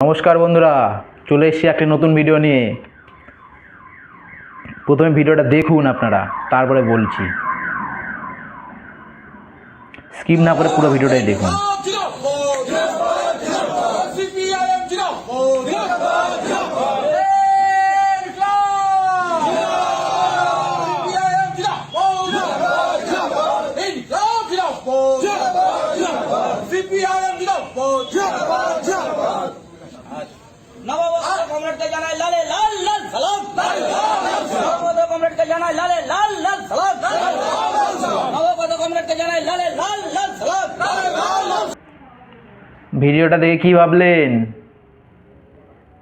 নমস্কার বন্ধুরা, চলে এসেছি একটা নতুন ভিডিও নিয়ে। প্রথমে ভিডিওটা দেখুন আপনারা, তারপরে বলছি। স্কিপ না করে পুরো ভিডিওটাই দেখুন। কমরেডকে জানাই লালে লাল লাল সালাম, নবগত কমরেডকে জানাই লালে লাল লাল সালাম, নবগত কমরেডকে জানাই লালে লাল লাল সালাম। ভিডিওটা দেখে কি ভাবলেন?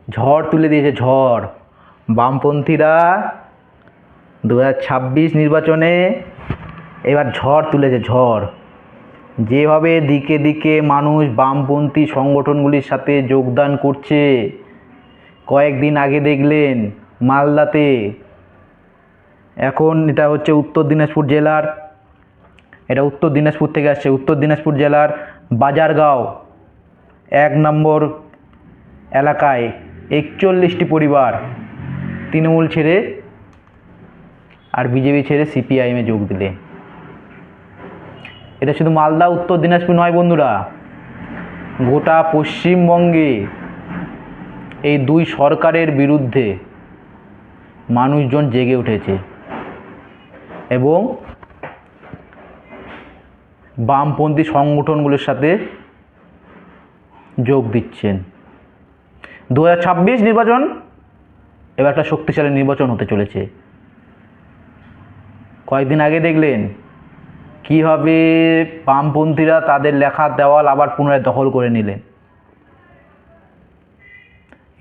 ঝড় তুলে দিয়েছে, ঝড়। বামপন্থীরা 2026 নির্বাচনে এবার ঝড় তুলেছে, ঝড়। যেভাবে দিকে দিকে মানুষ বামপন্থী সংগঠনগুলির সাথে যোগদান করছে, কয়েকদিন আগে দেখলেন মালদাতে, এখন এটা হচ্ছে উত্তর দিনাজপুর জেলার, এটা উত্তর দিনাজপুর থেকে আসছে, উত্তর দিনাজপুর জেলার বাজারগাঁও 1 নম্বর এলাকায় 41টি পরিবার তৃণমূল ছেড়ে আর বিজেপি ছেড়ে সিপিআইএমে যোগ দিলে। এটা শুধু মালদা উত্তর দিনাজপুর নয় বন্ধুরা, গোটা পশ্চিমবঙ্গে এই দুই সরকারের বিরুদ্ধে মানুষজন জেগে উঠেছে এবং বামপন্থী সংগঠনগুলোর সাথে যোগ দিচ্ছেন। 2026 নির্বাচন এবার একটা শক্তিশালী নির্বাচন হতে চলেছে। কয়েকদিন আগে দেখলেন কীভাবে বামপন্থীরা তাদের লেখার দেওয়াল আবার পুনরায় দখল করে নিলেন।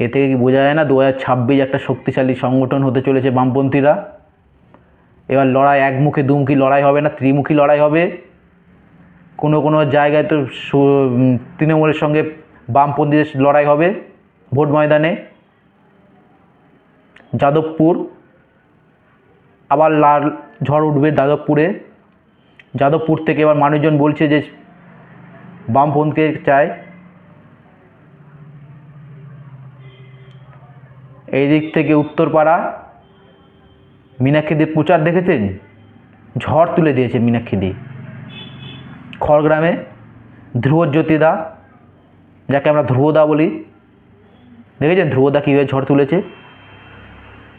এ থেকে কি বোঝা যায় না 2026 একটা শক্তিশালী সংগঠন হতে চলেছে বামপন্থীরা? এবার লড়াই একমুখী দুমুখী লড়াই হবে না, ত্রিমুখী লড়াই হবে। কোনো কোনো জায়গায় তো তৃণমূলের সঙ্গে বামপন্থীদের লড়াই হবে ভোট ময়দানে। যাদবপুর আবার লাল ঝড় উঠবে যাদবপুরে। যাদবপুর থেকে এবার মানুষজন বলছে যে বামপন্থীকে চায়। এই দিক থেকে উত্তরপাড়া মীনাক্ষীদের প্রচার দেখেছেন, ঝড় তুলে দিয়েছে মীনাক্ষীদি। খড়গ্রামে ধ্রুবজ্যোতিদা, যাকে আমরা ধ্রুবদা বলি, দেখেছেন ধ্রুবদা কীভাবে ঝড় তুলেছে?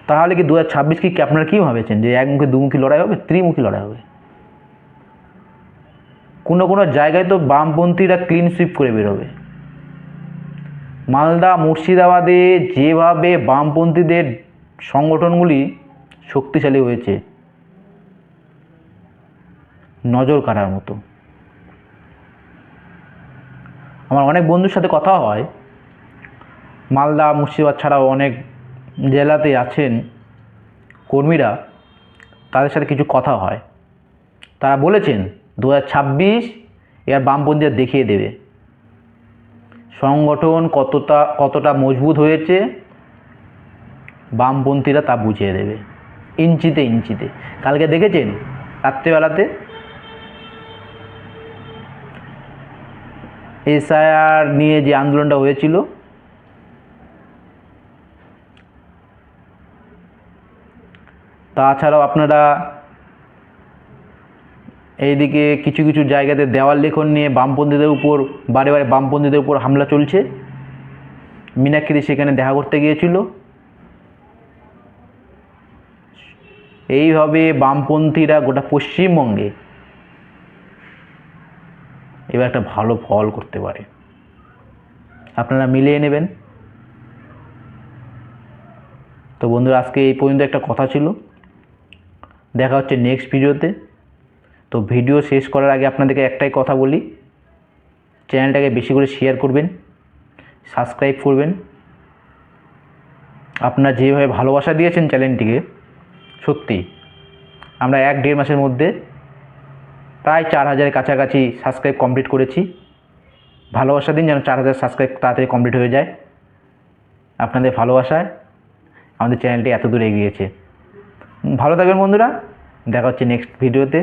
তাহলে কি 2026 কি আপনারা কী ভাবেছেন যে একমুখী দুমুখী লড়াই হবে, ত্রিমুখী লড়াই হবে? কোনো কোনো জায়গায় তো বামপন্থীরা ক্লিন সুইপ করে বেরোবে। মালদা মুর্শিদাবাদে যেভাবে বামপন্থীদের সংগঠনগুলি শক্তিশালী হয়েছে, নজর কাড়ার মতো। আমার অনেক বন্ধুর সাথে কথা হয়, মালদা মুর্শিদাবাদ ছাড়াও অনেক জেলাতে আছেন কর্মীরা, তাদের সাথে কিছু কথা হয়। তারা বলেছেন 2026 এর বামপন্থীরা দেখিয়ে দেবে সংগঠন কতটা মজবুত হয়েছে, বামপন্থীরা তা বুঝিয়ে দেবে ইঞ্চিতে ইঞ্চিতে। কালকে দেখেছেন রাত্রেবেলাতে এসআইআর নিয়ে যে আন্দোলনটা হয়েছিল, তাছাড়াও আপনারা এইদিকে কিছু কিছু জায়গাতে দেওয়াল লিখন নিয়ে বামপন্থীদের উপর বারে বারে বামপন্থীদের উপর হামলা চলছে। মীনাক্ষী সেখানে দেখা করতে গিয়েছিল। এইভাবে বামপন্থীরা গোটা পশ্চিমবঙ্গে এবার একটা ভালো ফল করতে পারে, আপনারা মিলিয়ে নেবেন। তো বন্ধুরা, আজকে এই পর্যন্ত একটা কথা ছিল, দেখা হচ্ছে নেক্সট ভিডিওতে। তো ভিডিও শেষ করার আগে আপনাদেরকে একটাই কথা বলি, চ্যানেলটাকে বেশি করে শেয়ার করবেন, সাবস্ক্রাইব করবেন। আপনারা যেভাবে ভালোবাসা দিয়েছেন চ্যানেলটিকে, সত্যি আমরা 1-1.5 মাসের মধ্যে প্রায় 4000-এর কাছাকাছি সাবস্ক্রাইব কমপ্লিট করেছি। ভালোবাসা দিন যেন 4000 সাবস্ক্রাইব তাড়াতাড়ি কমপ্লিট হয়ে যায়। আপনাদের ভালোবাসায় আমাদের চ্যানেলটি এত দূর এগিয়েছে। ভালো থাকবেন বন্ধুরা, দেখা হচ্ছে নেক্সট ভিডিওতে।